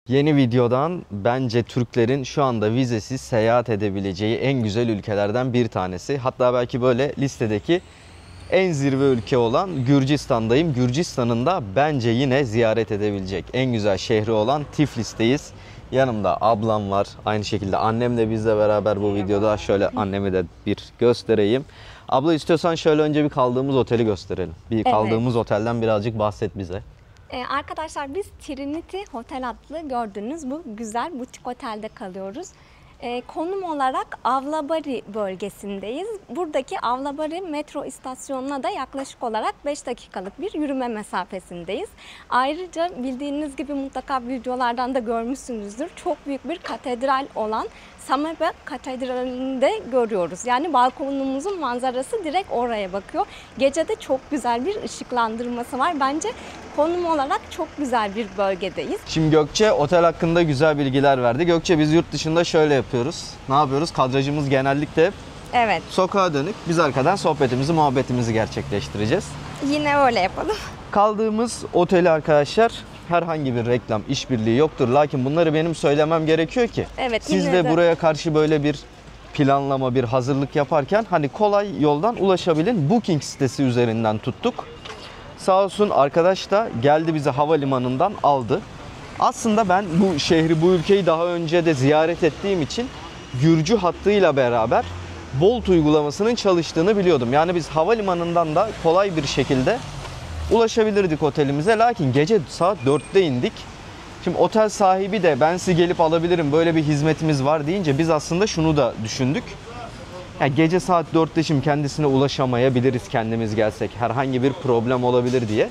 Yeni videodan bence Türklerin şu anda vizesiz seyahat edebileceği en güzel ülkelerden bir tanesi. Hatta belki böyle listedeki en zirve ülke olan Gürcistan'dayım. Gürcistan'ın da bence yine ziyaret edebilecek en güzel şehri olan Tiflis'teyiz. Yanımda ablam var. Aynı şekilde annem de bizle beraber bu videoda. Şöyle annemi de bir göstereyim. Abla istiyorsan şöyle önce bir kaldığımız oteli gösterelim. Kaldığımız otelden birazcık bahset bize. Arkadaşlar biz Trinity Hotel adlı gördüğünüz bu güzel butik otelde kalıyoruz. Konum olarak Avlabari bölgesindeyiz. Buradaki Avlabari metro istasyonuna da yaklaşık olarak 5 dakikalık bir yürüme mesafesindeyiz. Ayrıca bildiğiniz gibi mutlaka videolardan da görmüşsünüzdür. Çok büyük bir katedral olan Samepa Katedrali'ni de görüyoruz. Yani balkonumuzun manzarası direkt oraya bakıyor. Gece de çok güzel bir ışıklandırması var. Bence konum olarak çok güzel bir bölgedeyiz. Şimdi Gökçe otel hakkında güzel bilgiler verdi. Gökçe biz yurt dışında şöyle yapıyoruz. Ne yapıyoruz? Kadrajımız genellikle Evet. sokağa dönük. Biz arkadan sohbetimizi, muhabbetimizi gerçekleştireceğiz. Yine öyle yapalım. Kaldığımız oteli arkadaşlar herhangi bir reklam, işbirliği yoktur. Lakin bunları benim söylemem gerekiyor ki Evet, siz yine de buraya karşı böyle bir planlama, bir hazırlık yaparken hani kolay yoldan ulaşabilin. Booking sitesi üzerinden tuttuk. Sağ olsun arkadaş da geldi bizi havalimanından aldı. Aslında ben bu şehri, bu ülkeyi daha önce de ziyaret ettiğim için Gürcü hattıyla beraber Bolt uygulamasının çalıştığını biliyordum. Yani biz havalimanından da kolay bir şekilde ulaşabilirdik otelimize. Lakin gece saat 4'te indik. Şimdi otel sahibi de ben sizi gelip alabilirim, böyle bir hizmetimiz var deyince biz aslında şunu da düşündük. Yani gece saat 4'te şimdi kendisine ulaşamayabiliriz kendimiz gelsek. Herhangi bir problem olabilir diye.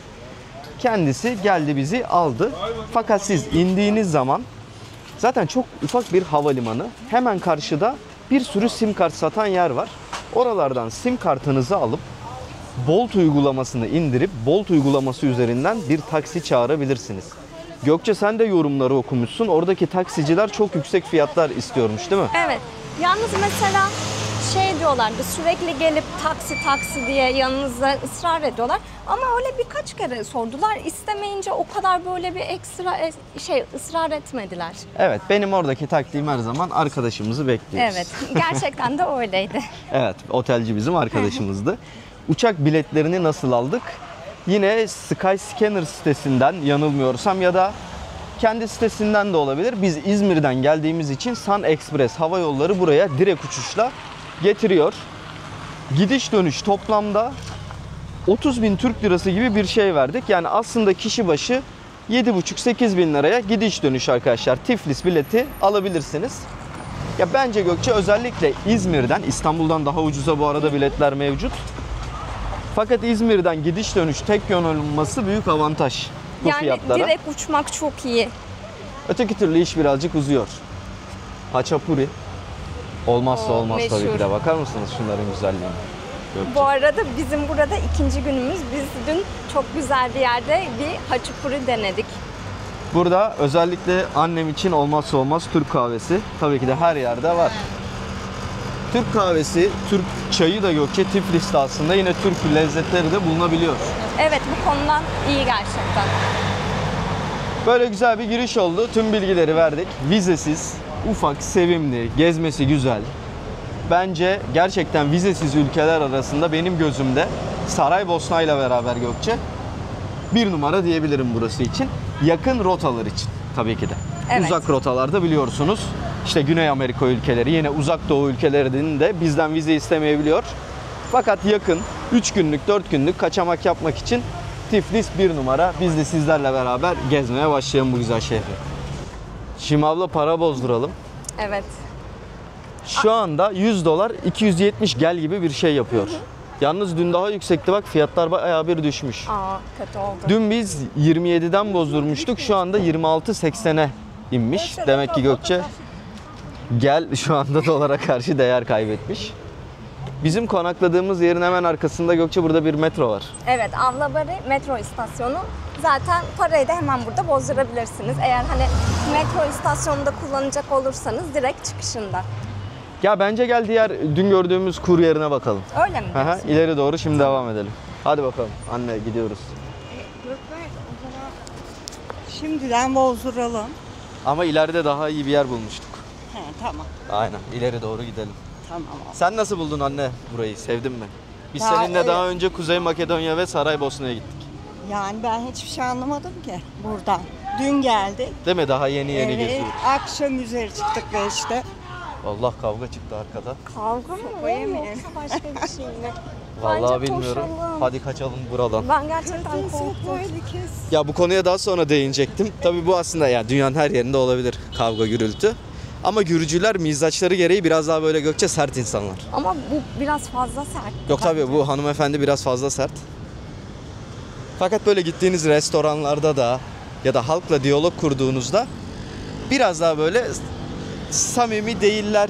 Kendisi geldi bizi aldı. Fakat siz indiğiniz zaman zaten çok ufak bir havalimanı. Hemen karşıda bir sürü sim kart satan yer var. Oralardan sim kartınızı alıp Bolt uygulamasını indirip Bolt uygulaması üzerinden bir taksi çağırabilirsiniz. Gökçe sen de yorumları okumuşsun. Oradaki taksiciler çok yüksek fiyatlar istiyormuş değil mi? Evet. Yalnız mesela şey diyorlardı, sürekli gelip taksi diye yanınıza ısrar ediyorlar. Ama öyle birkaç kere sordular. İstemeyince o kadar böyle bir ekstra ısrar etmediler. Evet, benim oradaki taktiğim her zaman arkadaşımızı bekliyoruz. Evet, gerçekten de öyleydi. Evet, otelci bizim arkadaşımızdı. Uçak biletlerini nasıl aldık? Yine Skyscanner sitesinden yanılmıyorsam ya da kendi sitesinden de olabilir. Biz İzmir'den geldiğimiz için Sun Express Hava Yolları buraya direkt uçuşla getiriyor. Gidiş dönüş toplamda 30.000 Türk lirası gibi bir şey verdik. Yani aslında kişi başı 7,5-8 bin liraya gidiş dönüş arkadaşlar. Tiflis bileti alabilirsiniz. Ya bence Gökçe özellikle İzmir'den, İstanbul'dan daha ucuza bu arada biletler mevcut. Fakat İzmir'den gidiş dönüş tek yön olması büyük avantaj bu fiyatlara. Yani direkt uçmak çok iyi. Öteki türlü iş birazcık uzuyor. Haçapuri. Olmazsa olmaz meşhur. tabii ki de. Bakar mısınız şunların güzelliğine? Gökçe. Bu arada bizim burada ikinci günümüz. Biz dün çok güzel bir yerde bir haçapuri denedik. Burada özellikle annem için olmazsa olmaz Türk kahvesi. Tabii ki de her yerde var. Türk kahvesi, Türk çayı da Gökçe Tiflis'te aslında yine Türk lezzetleri de bulunabiliyor. Evet, bu konudan iyi gerçekten. Böyle güzel bir giriş oldu. Tüm bilgileri verdik. Vizesiz, ufak, sevimli, gezmesi güzel. Bence gerçekten vizesiz ülkeler arasında benim gözümde Saraybosna ile beraber Gökçe bir numara diyebilirim burası için. Yakın rotalar için tabii ki de. Evet. Uzak rotalarda biliyorsunuz işte Güney Amerika ülkeleri, yine uzak doğu ülkelerinin de bizden vize istemeyebiliyor. Fakat yakın 3 günlük 4 günlük kaçamak yapmak için Tiflis bir numara. Biz de sizlerle beraber gezmeye başlayalım bu güzel şehri. Şimdi abla para bozduralım. Evet. Şu anda 100 dolar 270 gel gibi bir şey yapıyor. Yalnız dün daha yüksekti, bak fiyatlar bayağı bir düşmüş. Kötü oldu. Dün biz 27'den bozdurmuştuk, şu anda 26.80'e inmiş. Demek ki Gökçe gel şu anda dolara karşı değer kaybetmiş. Bizim konakladığımız yerin hemen arkasında Gökçe burada bir metro var. Evet, Avlabari metro istasyonu. Zaten parayı da hemen burada bozdurabilirsiniz. Eğer hani metro istasyonunda kullanacak olursanız direkt çıkışında. Ya bence gel diğer dün gördüğümüz kur yerine bakalım. Öyle mi diyorsun? İleri doğru şimdi devam edelim. Hadi bakalım anne, gidiyoruz. Şimdiden bozduralım. Ama ileride daha iyi bir yer bulmuştuk. He, tamam. Aynen. İleri doğru gidelim. Tamam. Sen nasıl buldun anne burayı? Sevdin mi? Biz Ya, seninle evet. daha önce Kuzey Makedonya ve Saraybosna'ya gittik. Yani ben hiçbir şey anlamadım ki buradan. Dün geldik. Değil mi? Daha yeni geziyoruz. Akşam üzeri çıktık ve işte. Allah kavga çıktı arkada. Kavga mı? Sopayı mı? Yoksa başka bir şey mi? Vallahi Bence bilmiyorum. koşalım. Hadi kaçalım buradan. Ben gerçekten korktum. Ya bu konuya daha sonra değinecektim. Tabii bu aslında yani dünyanın her yerinde olabilir kavga gürültü. Ama Gürcüler mizaçları gereği biraz daha böyle Gökçe sert insanlar. Ama bu biraz fazla sert. Yok tabii bu hanımefendi biraz fazla sert. Fakat böyle gittiğiniz restoranlarda da ya da halkla diyalog kurduğunuzda biraz daha böyle samimi değiller.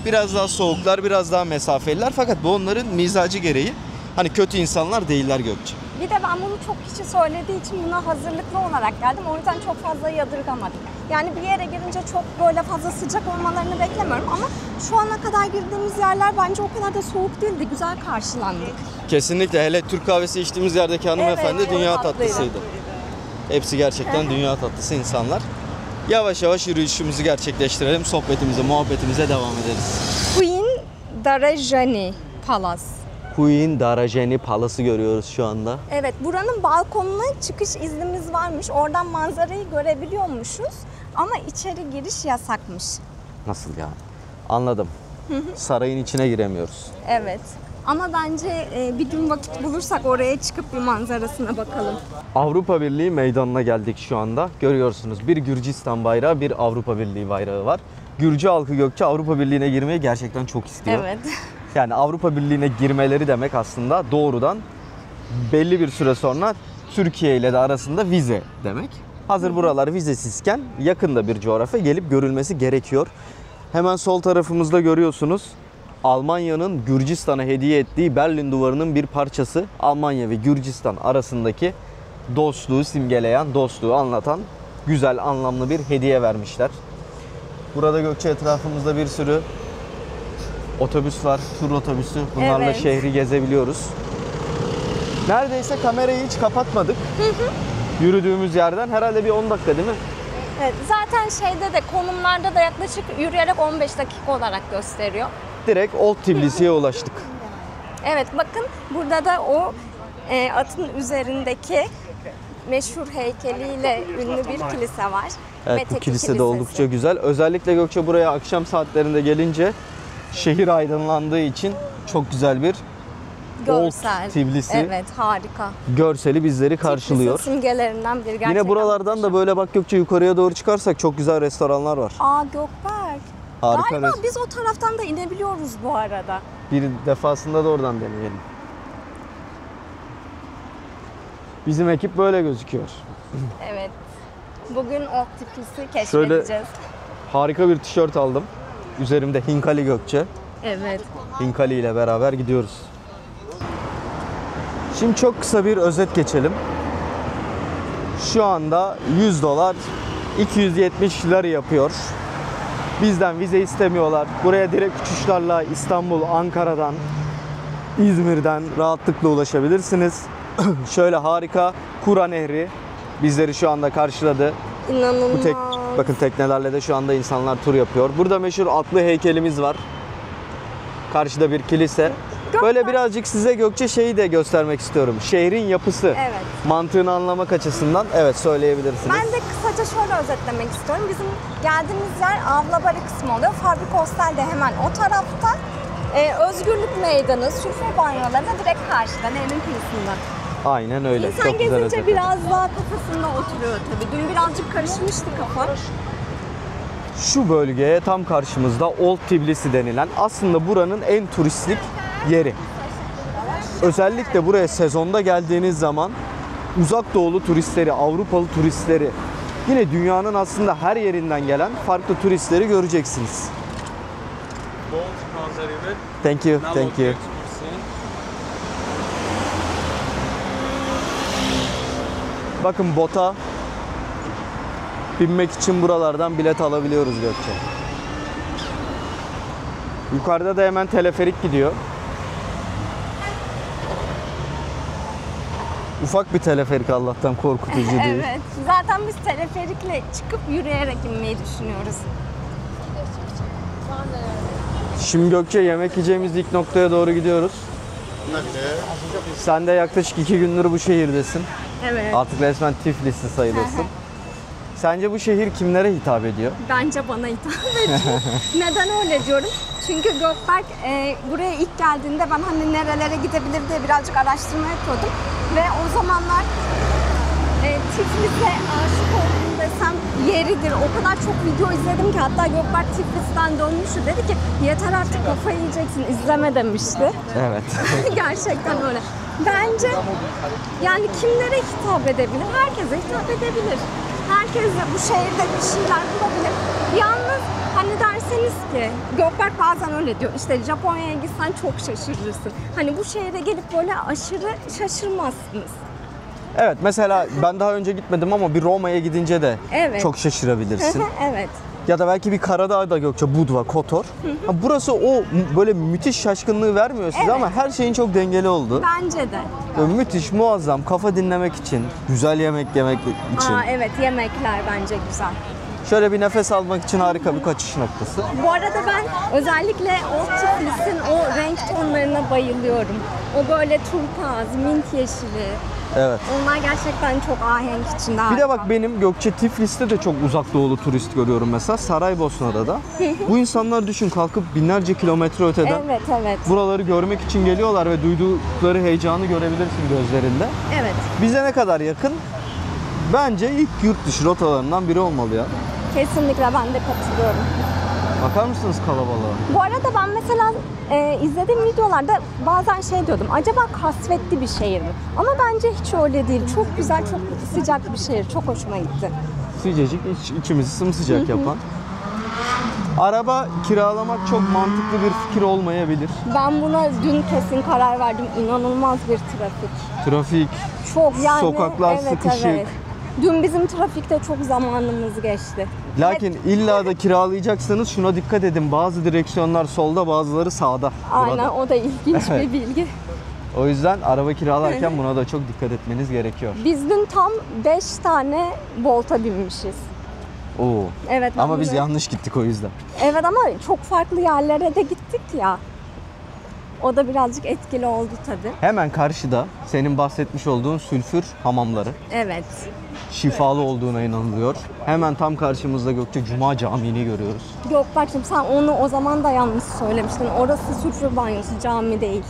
Biraz daha soğuklar, biraz daha mesafeliler. Fakat bu onların mizacı gereği. Hani kötü insanlar değiller Gökçe. Bir de ben bunu çok kişi söylediği için buna hazırlıklı olarak geldim. O yüzden çok fazla yadırgamadım. Yani bir yere girince çok böyle fazla sıcak olmalarını beklemiyorum ama şu ana kadar girdiğimiz yerler bence o kadar da soğuk değildi. Güzel karşılandık. Kesinlikle hele Türk kahvesi içtiğimiz yerdeki hanımefendi Evet, dünya tatlıydı. tatlısıydı. Hepsi gerçekten dünya tatlısı insanlar. Yavaş yavaş yürüyüşümüzü gerçekleştirelim. Sohbetimize, muhabbetimize devam ederiz. Queen Darajani Palace. Queen Darajani Palace'ı görüyoruz şu anda. Evet, buranın balkonuna çıkış iznimiz varmış. Oradan manzarayı görebiliyormuşuz. Ama içeri giriş yasakmış. Nasıl yani? Anladım. Sarayın içine giremiyoruz. Evet. Ama bence bir gün vakit bulursak oraya çıkıp bir manzarasına bakalım. Avrupa Birliği meydanına geldik şu anda. Görüyorsunuz bir Gürcistan bayrağı, bir Avrupa Birliği bayrağı var. Gürcü halkı Gökçe Avrupa Birliği'ne girmeyi gerçekten çok istiyor. Evet. Yani Avrupa Birliği'ne girmeleri demek aslında doğrudan belli bir süre sonra Türkiye ile de arasında vize demek. Hazır buralar vizesizken yakında bir coğrafya gelip görülmesi gerekiyor. Hemen sol tarafımızda görüyorsunuz Almanya'nın Gürcistan'a hediye ettiği Berlin Duvarı'nın bir parçası. Almanya ve Gürcistan arasındaki dostluğu simgeleyen, dostluğu anlatan güzel, anlamlı bir hediye vermişler. Burada Gökçe etrafımızda bir sürü otobüs var, tur otobüsü. Bunlarla Evet. şehri gezebiliyoruz. Neredeyse kamerayı hiç kapatmadık. Yürüdüğümüz yerden herhalde bir 10 dakika değil mi? Evet, zaten şeyde de konumlarda da yaklaşık yürüyerek 15 dakika olarak gösteriyor. Direkt Old Tbilisi'ye ulaştık. Evet, bakın burada da o atın üzerindeki meşhur heykeliyle ünlü bir kilise var. Evet, bu Meteki kilise de Kilisesi. oldukça güzel. Özellikle Gökçe buraya akşam saatlerinde gelince şehir aydınlandığı için çok güzel bir Görsel. Old Tbilisi Evet, harika. görseli bizleri karşılıyor. Tbilisi simgelerinden biri gerçekten. Yine buralardan da böyle bak Gökçe yukarıya doğru çıkarsak çok güzel restoranlar var. Aa, Gökberk. Harika Galiba restoran. biz o taraftan da inebiliyoruz bu arada. Bir defasında da oradan deneyelim. Bizim ekip böyle gözüküyor. Evet. Bugün o Tbilisi Şöyle- keşfedeceğiz. Harika bir tişört aldım. Üzerimde Hinkali Gökçe. Evet. Hinkali ile beraber gidiyoruz. Şimdi çok kısa bir özet geçelim. Şu anda 100 dolar 270 lira yapıyor. Bizden vize istemiyorlar. Buraya direkt uçuşlarla İstanbul, Ankara'dan, İzmir'den rahatlıkla ulaşabilirsiniz. Şöyle harika Kura Nehri bizleri şu anda karşıladı. İnanılmaz. Bakın teknelerle de şu anda insanlar tur yapıyor. Burada meşhur atlı heykelimiz var. Karşıda bir kilise. Böyle birazcık size Gökçe şeyi de göstermek istiyorum. Şehrin yapısı. Evet. Mantığını anlamak açısından evet söyleyebilirsiniz. Ben de kısaca şöyle özetlemek istiyorum. Bizim geldiğimiz yer Avlabari kısmı oluyor. Fabrika Hostel de hemen o tarafta. Özgürlük Meydanı, sürfe banyoları da direkt karşıda, nehrin kıyısında. Aynen öyle. İnsan Çok güzel gezince özetledin. biraz daha kafasında oturuyor tabii. Dün birazcık karışmıştı kafa. Şu bölgeye tam karşımızda Old Tbilisi denilen aslında buranın en turistik yeri. Özellikle buraya sezonda geldiğiniz zaman uzak doğulu turistleri, Avrupalı turistleri, yine dünyanın aslında her yerinden gelen farklı turistleri göreceksiniz. Thank you, thank you. Bakın bota binmek için buralardan bilet alabiliyoruz Gökçe. Yukarıda da hemen teleferik gidiyor. Ufak bir teleferik Allah'tan, korkutucu değil. Evet. Zaten biz teleferikle çıkıp yürüyerek inmeyi düşünüyoruz. Şimdi Gökçe, yemek yiyeceğimiz ilk noktaya doğru gidiyoruz. Sen de yaklaşık 2 gündür bu şehirdesin. Evet. Artık resmen Tiflisli sayılırsın. Sence bu şehir kimlere hitap ediyor? Bence bana hitap ediyor. Neden öyle diyorum? Çünkü Gökberk buraya ilk geldiğinde ben hani nerelere gidebilir diye birazcık araştırma yapıyordum. Ve o zamanlar Tiflis'e aşık oldum desem yeridir. O kadar çok video izledim ki, hatta Gökberk Tiflis'ten dönmüştü. Dedi ki yeter artık, kafayı yiyeceksin, izleme demişti. Evet. Gerçekten öyle. Bence yani kimlere hitap edebilir? Herkese hitap edebilir. Herkes de bu şehirde bir şeyler bulabilir. Yalnız hani derseniz ki, Gökberk bazen öyle diyor, işte Japonya'ya gitsen çok şaşırırsın. Hani bu şehre gelip böyle aşırı şaşırmazsınız. Evet, mesela ben daha önce gitmedim ama bir Roma'ya gidince de Evet. çok şaşırabilirsin. Evet. Ya da belki bir Karadağ'da Gökçe, Budva, Kotor. Ha, burası o böyle müthiş şaşkınlığı vermiyor size Evet. ama her şeyin çok dengeli olduğu. Bence de. Böyle müthiş, muazzam, kafa dinlemek için, güzel yemek yemek için. Evet, yemekler bence güzel. Şöyle bir nefes almak için harika bir kaçış noktası. Bu arada ben özellikle o Tiflis'in o renk tonlarına bayılıyorum. O böyle turkuaz, mint yeşili. Evet. Onlar gerçekten çok ahenk içinde. Bir de bak, benim Gökçe Tiflis'te de çok uzak doğulu turist görüyorum mesela. Saraybosna'da da. Bu insanlar düşün, kalkıp binlerce kilometre öteden Evet, evet. buraları görmek için geliyorlar ve duydukları heyecanı görebilirsin gözlerinde. Evet. Bize ne kadar yakın? Bence ilk yurt dışı rotalarından biri olmalı ya. Kesinlikle ben de katılıyorum. Bakar mısınız kalabalığa? Bu arada ben mesela izlediğim videolarda bazen şey diyordum, acaba kasvetli bir şehir mi? Ama bence hiç öyle değil. Çok güzel, çok sıcak bir şehir. Çok hoşuma gitti. Sıcacık, içimizi sımsıcak yapan. Araba kiralamak çok mantıklı bir fikir olmayabilir. Ben buna dün kesin karar verdim. İnanılmaz bir trafik. Trafik, Çok yani. sokaklar evet, sıkışık. Evet. Dün bizim trafikte çok zamanımız geçti. Lakin illa da kiralayacaksanız şuna dikkat edin. Bazı direksiyonlar solda, bazıları sağda. Aynen, Burada. o da ilginç Evet. bir bilgi. O yüzden araba kiralarken buna da çok dikkat etmeniz gerekiyor. Biz dün tam 5 tane Bolt'a binmişiz. Oo. Evet. ben Ama biz bunu- yanlış gittik o yüzden. Evet, ama çok farklı yerlere de gittik ya. O da birazcık etkili oldu tabii. Hemen karşıda senin bahsetmiş olduğun sülfür hamamları. Evet. Şifalı olduğuna inanılıyor. Hemen tam karşımızda Gökçe Cuma Camii'ni görüyoruz. Gökberk'cığım, sen onu o zaman da yanlış söylemiştin. Orası sülfür banyosu, cami değil.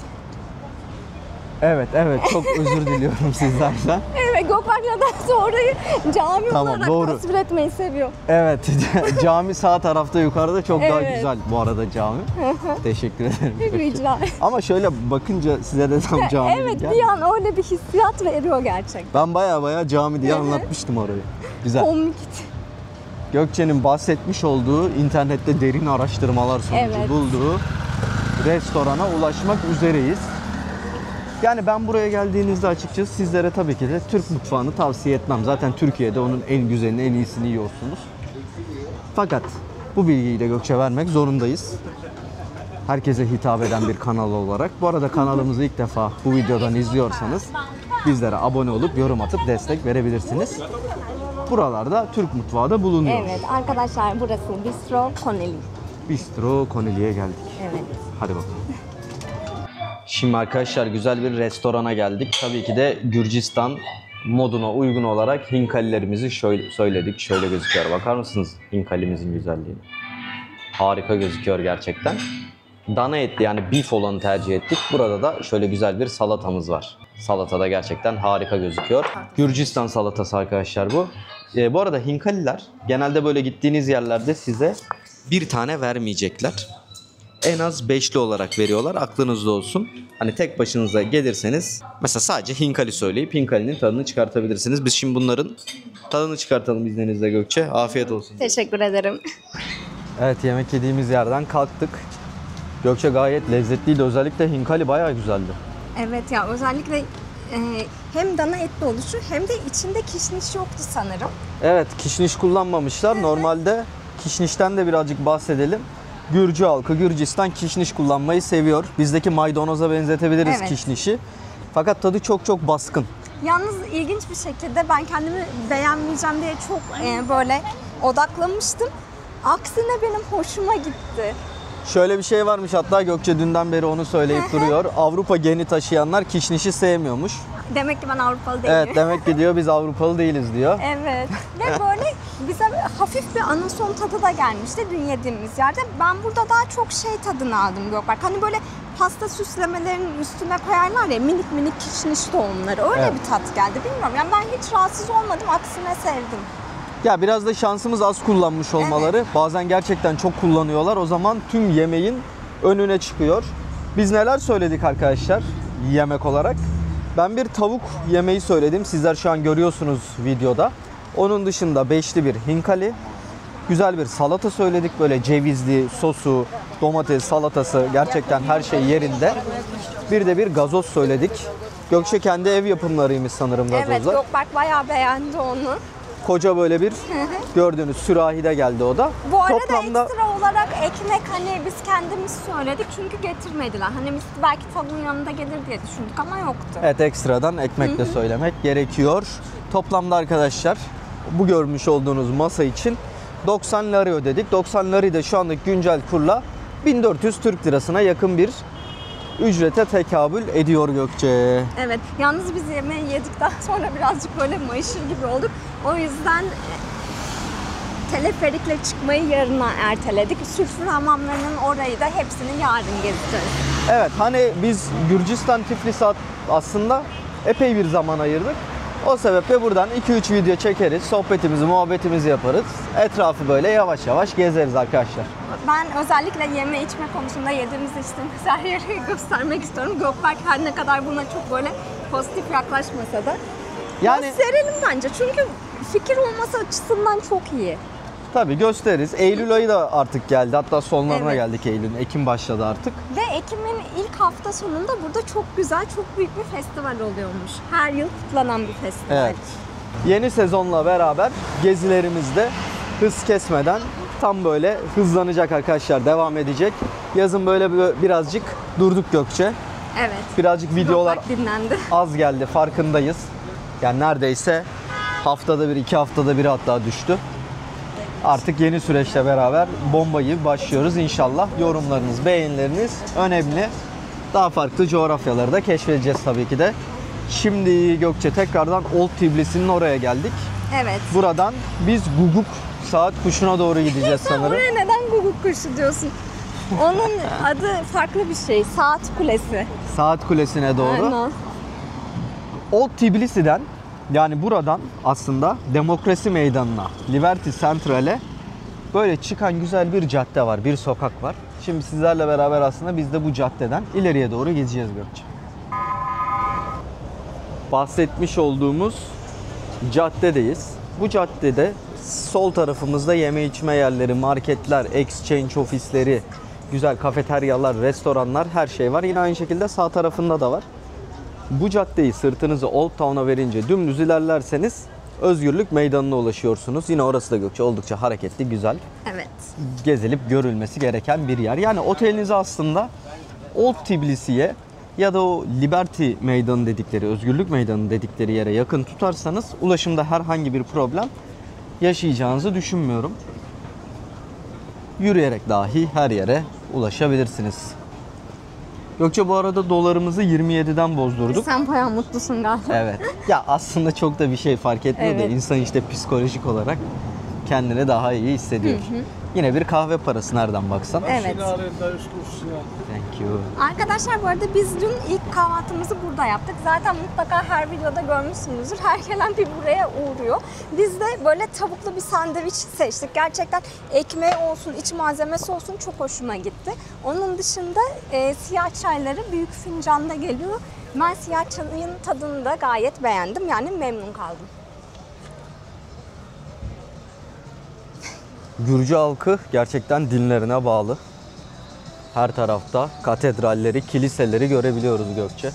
Evet, çok özür diliyorum sizlerden. Evet, Gökberk nedense orayı cami Tamam, olarak doğru. tasvir etmeyi seviyor. Evet, cami sağ tarafta yukarıda, çok daha Evet. güzel bu arada cami. Teşekkür ederim. Rica ederim. Ama şöyle bakınca size de tam cami gibi Evet, geldi. bir an öyle bir hissiyat veriyor gerçekten. Ben baya cami diye anlatmıştım orayı. Güzel. Komikti. Gökçe'nin bahsetmiş olduğu, internette derin araştırmalar sonucu Evet. bulduğu restorana ulaşmak üzereyiz. Yani ben buraya geldiğinizde açıkçası sizlere tabii ki de Türk mutfağını tavsiye etmem. Zaten Türkiye'de onun en güzelini, en iyisini yiyorsunuz. Fakat bu bilgiyi de Gökçe vermek zorundayız. Herkese hitap eden bir kanal olarak. Bu arada kanalımızı ilk defa bu videodan izliyorsanız bizlere abone olup yorum atıp destek verebilirsiniz. Buralarda Türk mutfağı da bulunuyor. Evet arkadaşlar, burası Bistro Koneli. Bistro Koneli'ye geldik. Evet. Hadi bakalım. Şimdi arkadaşlar güzel bir restorana geldik. Tabii ki de Gürcistan moduna uygun olarak hinkalilerimizi şöyle söyledik. Şöyle gözüküyor. Bakar mısınız hinkalimizin güzelliğine? Harika gözüküyor gerçekten. Dana etli, yani beef olanı tercih ettik. Burada da şöyle güzel bir salatamız var. Salata da gerçekten harika gözüküyor. Gürcistan salatası arkadaşlar bu. Bu arada hinkaliler genelde böyle gittiğiniz yerlerde size bir tane vermeyecekler. En az beşli olarak veriyorlar. Aklınızda olsun. Hani tek başınıza gelirseniz mesela sadece hinkali söyleyip hinkalinin tadını çıkartabilirsiniz. Biz şimdi bunların tadını çıkartalım izninizle Gökçe. Afiyet olsun. Teşekkür ederim. Evet, yemek yediğimiz yerden kalktık. Gökçe gayet lezzetliydi. Özellikle hinkali bayağı güzeldi. Evet ya, özellikle hem dana etli oluşu hem de içinde kişniş yoktu sanırım. Evet, kişniş kullanmamışlar. Normalde kişnişten de birazcık bahsedelim. Gürcü halkı, Gürcistan kişniş kullanmayı seviyor. Bizdeki maydanoza benzetebiliriz Evet. kişnişi. Fakat tadı çok baskın. Yalnız ilginç bir şekilde ben kendimi beğenmeyeceğim diye çok böyle odaklanmıştım. Aksine benim hoşuma gitti. Şöyle bir şey varmış, hatta Gökçe dünden beri onu söyleyip duruyor. Avrupa geni taşıyanlar kişnişi sevmiyormuş. Demek ki ben Avrupalı değilim. Evet, demek ki diyor biz Avrupalı değiliz diyor. Evet. Ve böyle bize hafif bir anason tadı da gelmişti dün yediğimiz yerde. Ben burada daha çok şey tadını aldım Gökberk. Hani böyle pasta süslemelerinin üstüne koyarlar ya minik minik kişniş tohumları. Öyle Evet. bir tat geldi. Bilmiyorum yani ben hiç rahatsız olmadım. Aksine sevdim. Ya biraz da şansımız az kullanmış olmaları. Bazen gerçekten çok kullanıyorlar. O zaman tüm yemeğin önüne çıkıyor. Biz neler söyledik arkadaşlar yemek olarak? Ben bir tavuk yemeği söyledim. Sizler şu an görüyorsunuz videoda. Onun dışında beşli bir hinkali. Güzel bir salata söyledik. Böyle cevizli, sosu, domates, salatası, gerçekten her şey yerinde. Bir de bir gazoz söyledik. Gökçe kendi ev yapımlarıymış sanırım gazozlar. Evet Gökberk bayağı beğendi onu. Koca böyle bir gördüğünüz sürahide geldi o da. Bu arada Toplamda ekstra olarak ekmek hani biz kendimiz söyledik çünkü getirmediler. Hani biz belki tavuğun yanında gelir diye düşündük ama yoktu. evet, ekstradan ekmek de söylemek gerekiyor. Toplamda arkadaşlar bu görmüş olduğunuz masa için 90 lira ödedik. 90 lirayı da şu andaki güncel kurla 1400 Türk lirasına yakın bir ücrete tekabül ediyor Gökçe. Evet. Yalnız biz yemeği yedikten sonra birazcık böyle mayışır gibi olduk. O yüzden teleferikle çıkmayı yarına erteledik. Sülfür hamamlarının orayı da hepsini yarın gezeceğiz. Evet, hani biz Gürcistan Tiflis'e aslında epey bir zaman ayırdık. O sebeple buradan 2-3 video çekeriz, sohbetimizi, muhabbetimizi yaparız. Etrafı böyle yavaş yavaş gezeriz arkadaşlar. Ben özellikle yeme içme konusunda yediğimiz içtiğimiz her yeri göstermek istiyorum. Gökberk her ne kadar buna çok böyle pozitif yaklaşmasa da Yani gösterelim bence. Çünkü fikir olması açısından çok iyi. tabii gösteririz. Eylül ayı da artık geldi. Hatta sonlarına Evet. geldik Eylül'ün. Ekim başladı artık. Ve Ekim'in ilk hafta sonunda burada çok güzel, çok büyük bir festival oluyormuş. Her yıl kutlanan bir festival. Evet. Yeni sezonla beraber gezilerimizde hız kesmeden tam böyle hızlanacak arkadaşlar. Devam edecek. Yazın böyle birazcık durduk Gökçe. Evet. Birazcık videolar Gökberk dinlendi. az geldi, farkındayız. Yani neredeyse haftada bir, 2 haftada bir hatta düştü. Artık yeni süreçle beraber bomba gibi başlıyoruz inşallah. Yorumlarınız, beğenileriniz önemli. Daha farklı coğrafyaları da keşfedeceğiz tabii ki de. Şimdi Gökçe tekrardan Old Tbilisi'nin oraya geldik. Evet. Buradan biz Guguk saat kuşuna doğru gideceğiz Sen sanırım. oraya neden guguk kuşu diyorsun? Onun adı farklı bir şey. Saat kulesi. Saat kulesine doğru. Aynen. Old Tbilisi'den, yani buradan aslında Demokrasi Meydanı'na, Liberty Central'e böyle çıkan güzel bir cadde var, bir sokak var. Şimdi sizlerle beraber aslında biz de bu caddeden ileriye doğru gideceğiz Gökçe. Bahsetmiş olduğumuz caddedeyiz. Bu caddede sol tarafımızda yeme içme yerleri, marketler, exchange ofisleri, güzel kafeteryalar, restoranlar, her şey var. Yine aynı şekilde sağ tarafında da var. Bu caddeyi sırtınızı Old Town'a verince dümdüz ilerlerseniz Özgürlük Meydanı'na ulaşıyorsunuz. Yine orası da Gökçe oldukça hareketli, güzel. Evet. Gezilip görülmesi gereken bir yer. Yani otelinizi aslında Old Tbilisi'ye ya da o Liberty Meydanı dedikleri, Özgürlük Meydanı dedikleri yere yakın tutarsanız ulaşımda herhangi bir problem yaşayacağınızı düşünmüyorum. Yürüyerek dahi her yere ulaşabilirsiniz. Gökçe bu arada dolarımızı 27'den bozdurduk. Sen bayağı mutlusun galiba. Evet. Ya aslında çok da bir şey fark etmiyor da Evet. insan işte psikolojik olarak kendini daha iyi hissediyor. Yine bir kahve parası nereden baksan. Evet. Thank you. Arkadaşlar bu arada biz dün ilk kahvaltımızı burada yaptık. Zaten mutlaka her videoda görmüşsünüzdür. Her gelen bir buraya uğruyor. Biz de böyle tavuklu bir sandviç seçtik. Gerçekten ekmeği olsun, iç malzemesi olsun çok hoşuma gitti. Onun dışında siyah çayları büyük fincanda geliyor. Ben siyah çayın tadını da gayet beğendim. Yani memnun kaldım. Gürcü halkı gerçekten dinlerine bağlı. Her tarafta katedralleri, kiliseleri görebiliyoruz Gökçe.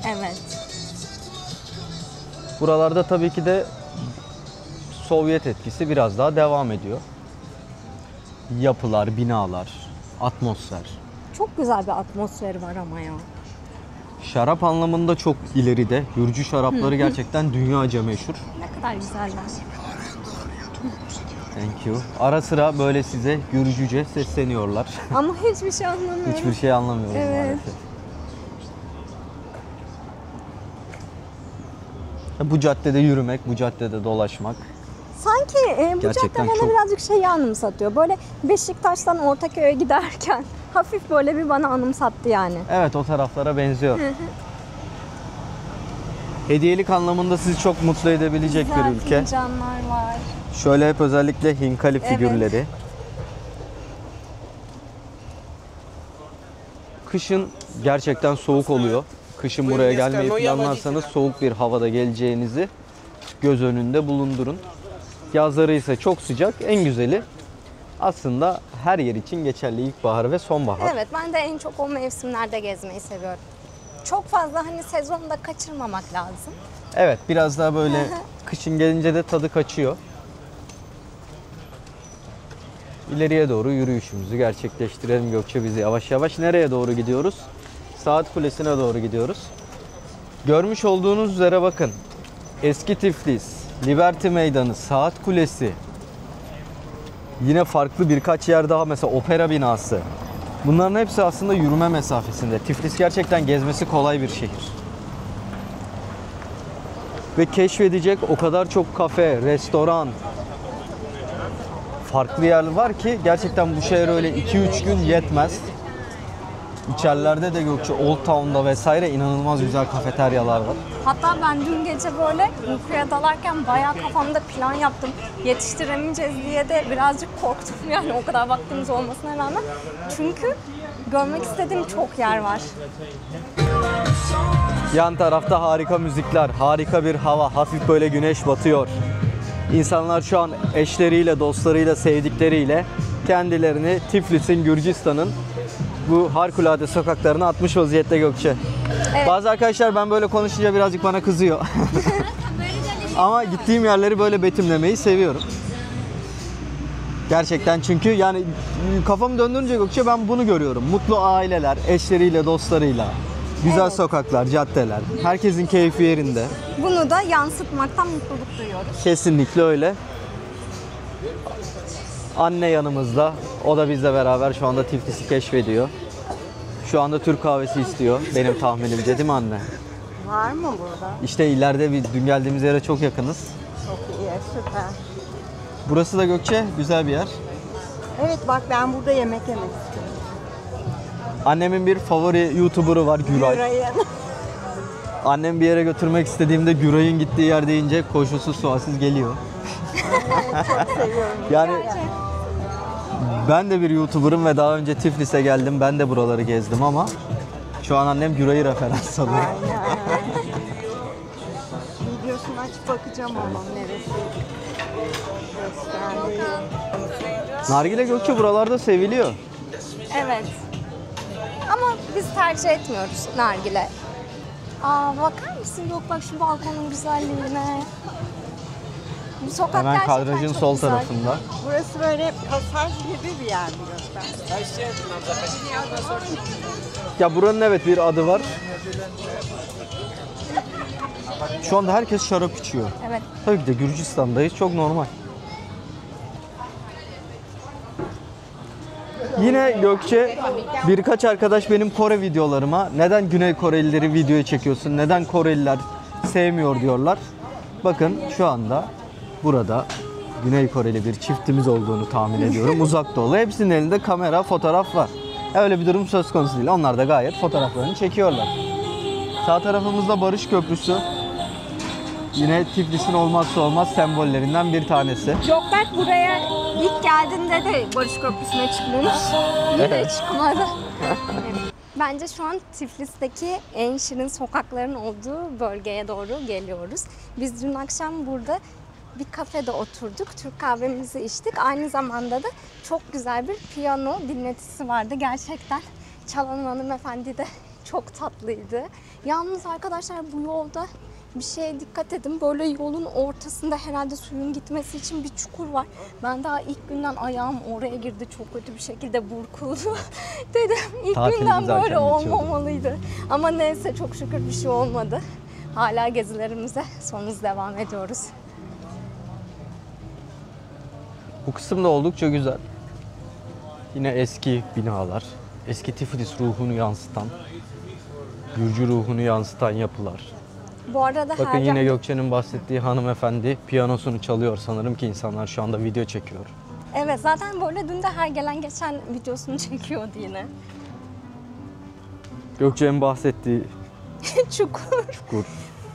Evet. Buralarda tabii ki de Sovyet etkisi biraz daha devam ediyor. Yapılar, binalar, atmosfer. Çok güzel bir atmosferi var ama ya. Şarap anlamında çok ileride. Gürcü şarapları gerçekten dünyaca meşhur. Ne kadar güzeller. Thank you. Ara sıra böyle size Gürcüce sesleniyorlar. Ama hiçbir şey anlamıyorum. Hiçbir şey anlamıyoruz Evet. maalesef. Bu caddede yürümek, bu caddede dolaşmak. Sanki bu Gerçekten cadde bana çok- birazcık şeyi anımsatıyor. Böyle Beşiktaş'tan Ortaköy'e giderken hafif böyle bir bana anımsattı yani. Evet, o taraflara benziyor. Hediyelik anlamında sizi çok mutlu edebilecek Güzel bir ülke. fincanlar var. Şöyle hep özellikle Hinkali Evet. figürleri. Kışın gerçekten soğuk oluyor. Kışın buraya gelmeyi planlarsanız soğuk bir havada geleceğinizi göz önünde bulundurun. Yazları ise çok sıcak. En güzeli aslında her yer için geçerli ilkbahar ve sonbahar. Evet, ben de en çok o mevsimlerde gezmeyi seviyorum. Çok fazla hani sezonda kaçırmamak lazım. Evet, biraz daha böyle kışın gelince de tadı kaçıyor. İleriye doğru yürüyüşümüzü gerçekleştirelim Gökçe, bizi yavaş yavaş nereye doğru gidiyoruz? Saat Kulesi'ne doğru gidiyoruz. Görmüş olduğunuz üzere bakın. Eski Tiflis, Liberty Meydanı, Saat Kulesi. Yine farklı birkaç yer daha, mesela Opera binası. Bunların hepsi aslında yürüme mesafesinde. Tiflis gerçekten gezmesi kolay bir şehir. Ve keşfedecek o kadar çok kafe, restoran, farklı yer var ki gerçekten bu şehir öyle 2-3 gün yetmez. İçerilerde de Gökçe Old Town'da vesaire inanılmaz güzel kafeteryalar var. Hatta ben dün gece böyle uykuya dalarken bayağı kafamda plan yaptım. Yetiştiremeyeceğiz diye de birazcık korktum yani o kadar vaktimiz olmasına rağmen. Çünkü görmek istediğim çok yer var. Yan tarafta harika müzikler, harika bir hava, hafif böyle güneş batıyor. İnsanlar şu an eşleriyle, dostlarıyla, sevdikleriyle kendilerini Tiflis'in, Gürcistan'ın bu harikulade sokaklarına atmış vaziyette Gökçe. Evet. Bazı arkadaşlar ben böyle konuşunca birazcık bana kızıyor. Ama gittiğim yerleri böyle betimlemeyi seviyorum. Gerçekten, çünkü yani kafamı döndürünce Gökçe ben bunu görüyorum. Mutlu aileler, eşleriyle, dostlarıyla. Güzel Evet. sokaklar, caddeler. Herkesin keyfi yerinde. Bunu da yansıtmaktan mutluluk duyuyoruz. Kesinlikle öyle. Anne yanımızda. O da bizle beraber şu anda Tiflis'i keşfediyor. Şu anda Türk kahvesi istiyor. Benim tahminimce, değil mi anne? Var mı burada? İşte ileride dün geldiğimiz yere çok yakınız. Çok iyi, süper. Burası da Gökçe güzel bir yer. Evet bak ben burada yemek yemek istiyorum. Annemin bir favori YouTuber'ı var, Güray. Burayı. Annem bir yere götürmek istediğimde Güray'ın gittiği yer deyince koşulsuz sualsiz geliyor. Çok seviyorum. Yani ben de bir YouTuber'ım ve daha önce Tiflis'e geldim. Ben de buraları gezdim ama şu an annem Güray'ı referans alıyor. Aynen. Videosunu açıp bakacağım ama neresi. Gösterdi. Nargile Gökçe buralarda seviliyor. Evet. Ama biz tercih etmiyoruz nargile. Aa, bakar mısın? Yok bak şu balkonun güzelliğine. Bu sokak Hemen gerçekten kadrajın çok sol güzel. tarafında. Burası böyle pasaj gibi bir yer burası. Ya buranın evet bir adı var. Şu anda herkes şarap içiyor. Evet. Tabii ki de Gürcistan'dayız. Çok normal. Yine Gökçe, birkaç arkadaş benim Kore videolarıma neden Güney Korelileri videoya çekiyorsun, neden Koreliler sevmiyor diyorlar. Bakın şu anda burada Güney Koreli bir çiftimiz olduğunu tahmin ediyorum. Uzak Doğulu. Hepsinin elinde kamera, fotoğraf var. Öyle bir durum söz konusu değil. Onlar da gayet fotoğraflarını çekiyorlar. Sağ tarafımızda Barış Köprüsü. Yine Tiflis'in olmazsa olmaz sembollerinden bir tanesi. Gökberk buraya ilk geldiğinde de Barış Köprüsü'ne çıkmamış. Yine Evet. çıkmadı. Bence şu an Tiflis'teki en şirin sokakların olduğu bölgeye doğru geliyoruz. Biz dün akşam burada bir kafede oturduk. Türk kahvemizi içtik. Aynı zamanda da çok güzel bir piyano dinletisi vardı. Gerçekten çalan hanımefendi de çok tatlıydı. Yalnız arkadaşlar bu yolda bir şeye dikkat edin. Böyle yolun ortasında herhalde suyun gitmesi için bir çukur var. Ben daha ilk günden ayağım oraya girdi. Çok kötü bir şekilde burkuldu. Dedim ilk Tatil günden güzelken böyle bitiyordu. olmamalıydı. Ama neyse çok şükür bir şey olmadı. Hala gezilerimize son hız devam ediyoruz. Bu kısım da oldukça güzel. Yine eski binalar, eski Tiflis ruhunu yansıtan, Gürcü ruhunu yansıtan yapılar. Bu arada Bakın yine Gökçe'nin bahsettiği hanımefendi piyanosunu çalıyor sanırım ki insanlar şu anda video çekiyor. Evet, zaten böyle dün de her gelen geçen videosunu çekiyordu yine. Gökçe'nin bahsettiği Çukur. çukur.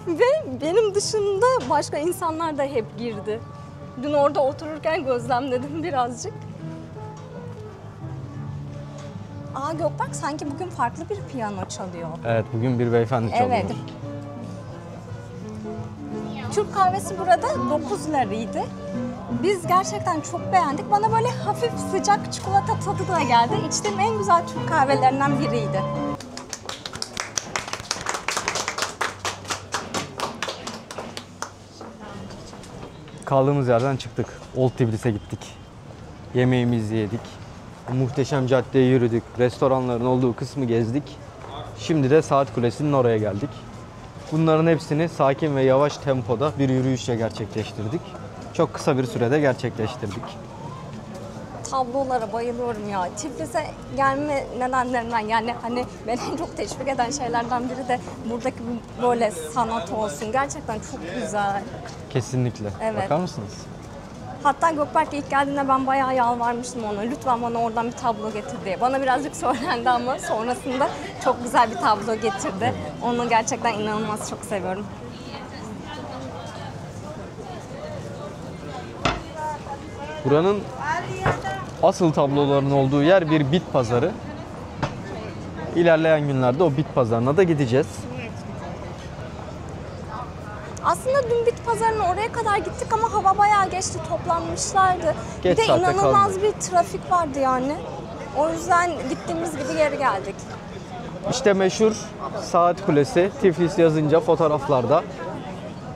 Ve benim dışında başka insanlar da hep girdi. Dün orada otururken gözlemledim birazcık. Aa, Gökberk sanki bugün farklı bir piyano çalıyor. Evet, bugün bir beyefendi çalıyor. Evet. Türk kahvesi burada 9 liraydı. Biz gerçekten çok beğendik. Bana böyle hafif sıcak çikolata tadı da geldi. İçtiğim en güzel Türk kahvelerinden biriydi. Kaldığımız yerden çıktık. Old Tbilis'e gittik. Yemeğimizi yedik. Muhteşem caddeye yürüdük. Restoranların olduğu kısmı gezdik. Şimdi de Saat Kulesi'nin oraya geldik. Bunların hepsini sakin ve yavaş tempoda bir yürüyüşle gerçekleştirdik. Çok kısa bir sürede gerçekleştirdik. Tablolara bayılıyorum ya. Tiflis'e gelme nedenlerinden, yani hani beni en çok teşvik eden şeylerden biri de buradaki bu böyle sanat olsun. Gerçekten çok güzel. Kesinlikle. Evet. Bakar mısınız? Hatta Gökberk ilk geldiğinde ben bayağı yalvarmıştım ona. Lütfen bana oradan bir tablo getir diye. Bana birazcık söylendi ama sonrasında çok güzel bir tablo getirdi. Onu gerçekten inanılmaz çok seviyorum. Buranın asıl tabloların olduğu yer bir bit pazarı. İlerleyen günlerde o bit pazarına da gideceğiz. Aslında dün bit pazarına oraya kadar gittik ama hava bayağı geçti, toplanmışlardı. Geç bir de saatte inanılmaz kaldı. bir trafik vardı yani. O yüzden gittiğimiz gibi geri geldik. İşte meşhur Saat Kulesi, Tiflis yazınca fotoğraflarda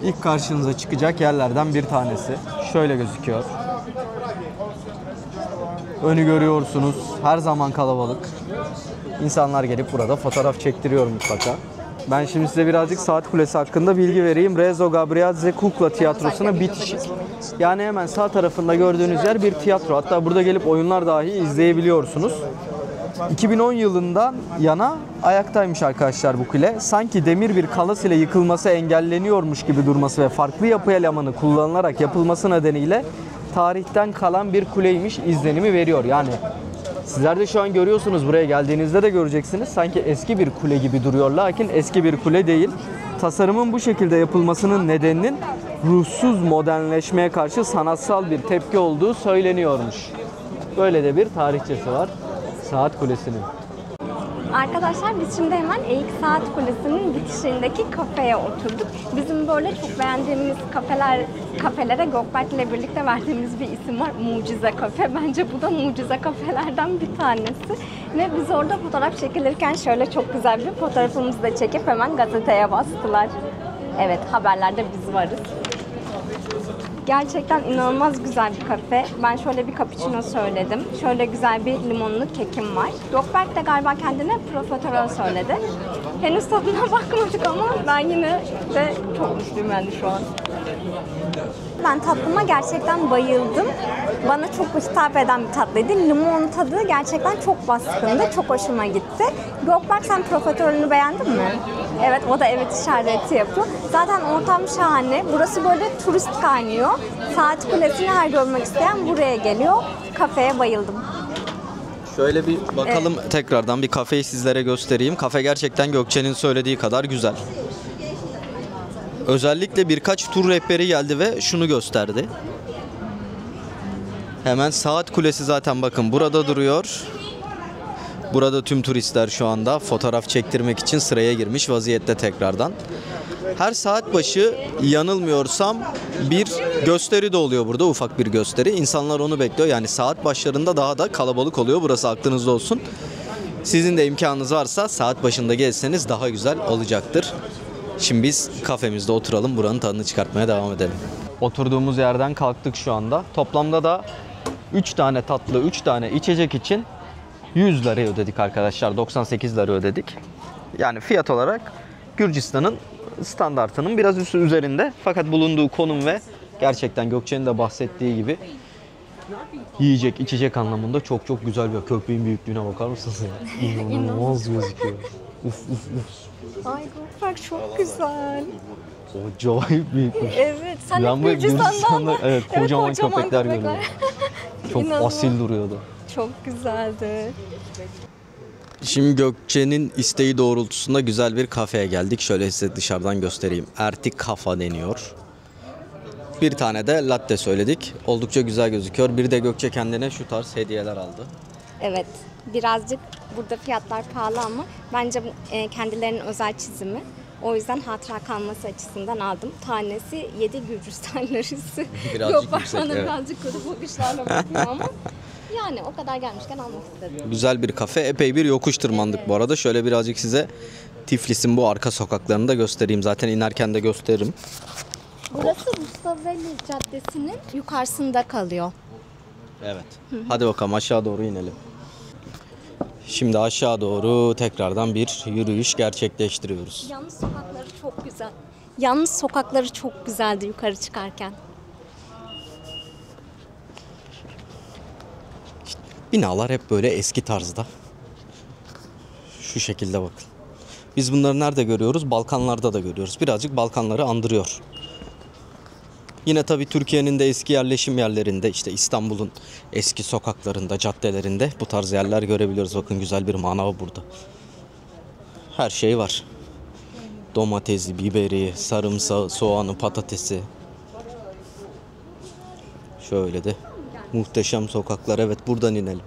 ilk karşınıza çıkacak yerlerden bir tanesi. Şöyle gözüküyor. Önü görüyorsunuz. Her zaman kalabalık. İnsanlar gelip burada fotoğraf çektiriyor mutlaka. Ben şimdi size birazcık Saat Kulesi hakkında bilgi vereyim. Rezo Gabriadze Kukla Tiyatrosu'na bitişik. Yani hemen sağ tarafında gördüğünüz yer bir tiyatro. Hatta burada gelip oyunlar dahi izleyebiliyorsunuz. 2010 yılından yana ayaktaymış arkadaşlar bu kule. Sanki demir bir kalas ile yıkılması engelleniyormuş gibi durması ve farklı yapı elemanı kullanılarak yapılması nedeniyle tarihten kalan bir kuleymiş izlenimi veriyor. Yani sizler de şu an görüyorsunuz, buraya geldiğinizde de göreceksiniz. Sanki eski bir kule gibi duruyor, lakin eski bir kule değil. Tasarımın bu şekilde yapılmasının nedeninin ruhsuz modernleşmeye karşı sanatsal bir tepki olduğu söyleniyormuş. Böyle de bir tarihçesi var Saat Kulesi'nin. Arkadaşlar biz şimdi hemen Eğik Saat Kulesi'nin bitişindeki kafeye oturduk. Bizim böyle çok beğendiğimiz kafelere Gökberk ile birlikte verdiğimiz bir isim var. Mucize Kafe. Bence bu da mucize kafelerden bir tanesi. Ve biz orada fotoğraf çekilirken şöyle çok güzel bir fotoğrafımızı da çekip hemen gazeteye bastılar. Evet, haberlerde biz varız. Gerçekten inanılmaz güzel bir kafe. Ben şöyle bir cappuccino söyledim. Şöyle güzel bir limonlu kekim var. Gökberk de galiba kendine profiterol söyledi. Henüz tadına bakmadık ama ben yine de çok mutluyum yani şu an. Ben tatlıma gerçekten bayıldım. Bana çok hitap eden bir tatlıydı. Limon tadı gerçekten çok baskındı. Çok hoşuma gitti. Gökberk, sen profiterolünü beğendin mi? Evet, o da evet işareti yapıyor. Zaten ortam şahane. Burası böyle turist kaynıyor. Saat Kulesi'ni her görmek isteyen buraya geliyor. Kafeye bayıldım. Şöyle bir bakalım, tekrardan bir kafeyi sizlere göstereyim. Kafe gerçekten Gökçe'nin söylediği kadar güzel. Özellikle birkaç tur rehberi geldi ve şunu gösterdi. Hemen Saat Kulesi zaten bakın burada duruyor. Burada tüm turistler şu anda fotoğraf çektirmek için sıraya girmiş vaziyette tekrardan. Her saat başı yanılmıyorsam bir gösteri de oluyor burada, ufak bir gösteri. İnsanlar onu bekliyor. Yani saat başlarında daha da kalabalık oluyor. Burası aklınızda olsun. Sizin de imkanınız varsa saat başında gezseniz daha güzel olacaktır. Şimdi biz kafemizde oturalım, buranın tadını çıkartmaya devam edelim. Oturduğumuz yerden kalktık şu anda. Toplamda da 3 tane tatlı, 3 tane içecek için 100 liraya ödedik arkadaşlar. 98 lira ödedik. Yani fiyat olarak Gürcistan'ın standartının biraz üzerinde. Fakat bulunduğu konum ve gerçekten Gökçe'nin de bahsettiği gibi yiyecek, içecek anlamında çok çok güzel bir köpeğin büyüklüğüne bakar mısınız ya? İnanılmaz gözüküyor. Uf uf uf. Ay köpek çok güzel. Acayip büyükmüş. Evet, sen Ben hep bu Gürcistan'dan Gürcistan'da evet, kocaman köpekler köpekler. görüyorum. Çok İnanılmaz. asil duruyordu. Çok güzeldi. Şimdi Gökçe'nin isteği doğrultusunda güzel bir kafeye geldik. Şöyle size dışarıdan göstereyim. Ertik Kafa deniyor. Bir tane de latte söyledik. Oldukça güzel gözüküyor. Bir de Gökçe kendine şu tarz hediyeler aldı. Evet, birazcık burada fiyatlar pahalı ama bence kendilerinin özel çizimi. O yüzden hatıra kalması açısından aldım. Tanesi 7 Gürcistan lirası. Birazcık Yok, yüksek, bana evet. birazcık kötü bakışlarla bakıyor ama yani o kadar gelmişken almak istedim. Güzel bir kafe. Epey bir yokuş tırmandık bu arada. Şöyle birazcık size Tiflis'in bu arka sokaklarını da göstereyim. Zaten inerken de gösteririm. Burası Rustaveli Caddesi'nin yukarısında kalıyor. Evet. Hadi bakalım aşağı doğru inelim. Şimdi aşağı doğru tekrardan bir yürüyüş gerçekleştiriyoruz. Yalnız sokakları çok güzel. Yalnız sokakları çok güzeldi yukarı çıkarken. Binalar hep böyle eski tarzda. Şu şekilde bakın. Biz bunları nerede görüyoruz? Balkanlarda da görüyoruz. Birazcık Balkanları andırıyor. Yine tabii Türkiye'nin de eski yerleşim yerlerinde, işte İstanbul'un eski sokaklarında, caddelerinde bu tarz yerler görebiliyoruz. Bakın güzel bir manav burada. Her şey var. Domatesi, biberi, sarımsağı, soğanı, patatesi. Şöyle de muhteşem sokaklar. Evet, buradan inelim.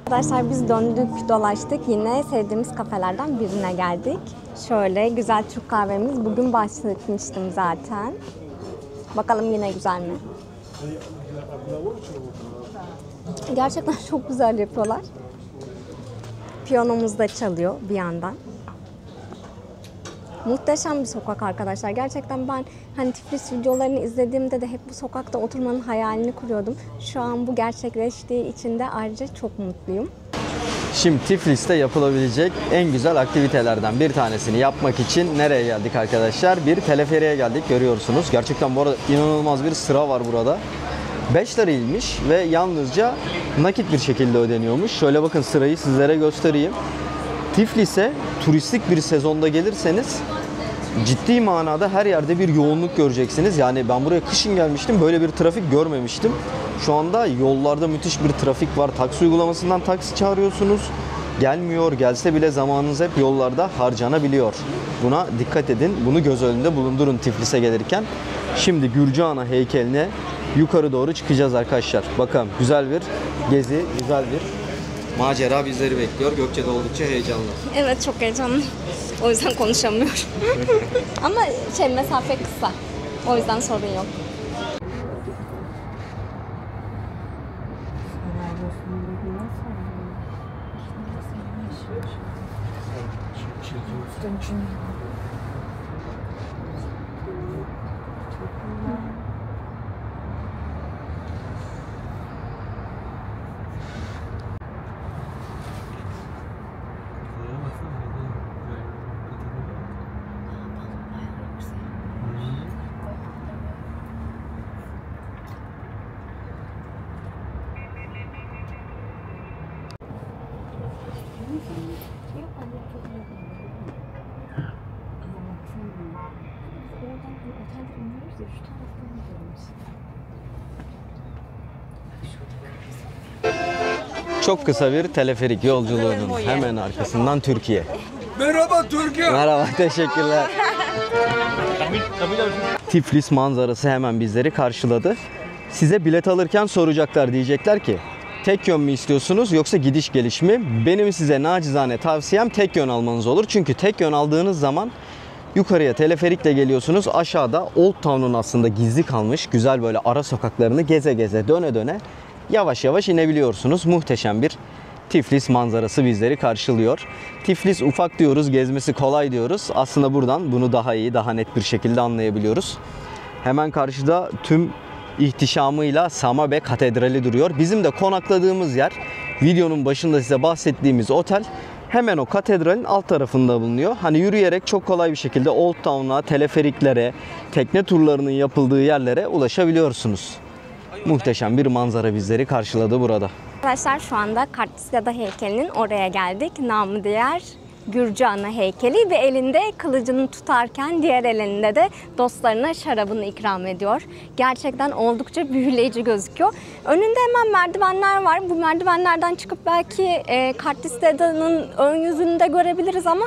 Arkadaşlar biz döndük dolaştık, yine sevdiğimiz kafelerden birine geldik. Şöyle güzel Türk kahvemiz, bugün bahsetmiştim zaten. Bakalım yine güzel mi? Gerçekten çok güzel yapıyorlar. Piyanomuz da çalıyor bir yandan. Muhteşem bir sokak arkadaşlar. Gerçekten ben hani Tiflis videolarını izlediğimde de hep bu sokakta oturmanın hayalini kuruyordum. Şu an bu gerçekleştiği için de ayrıca çok mutluyum. Şimdi Tiflis'te yapılabilecek en güzel aktivitelerden bir tanesini yapmak için nereye geldik arkadaşlar? Bir teleferiğe geldik, görüyorsunuz. Gerçekten bu arada inanılmaz bir sıra var burada. 5 liraymış ve yalnızca nakit bir şekilde ödeniyormuş. Şöyle bakın, sırayı sizlere göstereyim. Tiflis'e turistik bir sezonda gelirseniz ciddi manada her yerde bir yoğunluk göreceksiniz. Yani ben buraya kışın gelmiştim, böyle bir trafik görmemiştim. Şu anda yollarda müthiş bir trafik var. Taksi uygulamasından taksi çağırıyorsunuz. Gelmiyor, gelse bile zamanınız hep yollarda harcanabiliyor. Buna dikkat edin, bunu göz önünde bulundurun Tiflis'e gelirken. Şimdi Gürcü Ana heykeline yukarı doğru çıkacağız arkadaşlar. Bakın güzel bir gezi, güzel bir macera bizleri bekliyor. Gökçe de oldukça heyecanlı. Evet, çok heyecanlıyım. O yüzden konuşamıyorum. Ama mesafe kısa. O yüzden sorun yok. Çok kısa bir teleferik yolculuğunun hemen arkasından Türkiye. Merhaba Türkiye. Merhaba, teşekkürler. Tiflis manzarası hemen bizleri karşıladı. Size bilet alırken soracaklar, diyecekler ki tek yön mü istiyorsunuz yoksa gidiş geliş mi? Benim size nacizane tavsiyem tek yön almanız olur. Çünkü tek yön aldığınız zaman yukarıya teleferikle geliyorsunuz. Aşağıda Old Town'un aslında gizli kalmış güzel böyle ara sokaklarını geze geze, döne döne yavaş yavaş inebiliyorsunuz. Muhteşem bir Tiflis manzarası bizleri karşılıyor. Tiflis ufak diyoruz, gezmesi kolay diyoruz. Aslında buradan bunu daha iyi, daha net bir şekilde anlayabiliyoruz. Hemen karşıda tüm ihtişamıyla Samabe Katedrali duruyor. Bizim de konakladığımız yer, videonun başında size bahsettiğimiz otel hemen o katedralin alt tarafında bulunuyor. Hani yürüyerek çok kolay bir şekilde Old Town'a, teleferiklere, tekne turlarının yapıldığı yerlere ulaşabiliyorsunuz. Muhteşem bir manzara bizleri karşıladı burada. Arkadaşlar şu anda Kartlisada heykelinin oraya geldik. Namı diğer Gürcü Ana heykeli ve elinde kılıcını tutarken diğer elinde de dostlarına şarabını ikram ediyor. Gerçekten oldukça büyüleyici gözüküyor. Önünde hemen merdivenler var. Bu merdivenlerden çıkıp belki Kartlisada'nın ön yüzünü de görebiliriz ama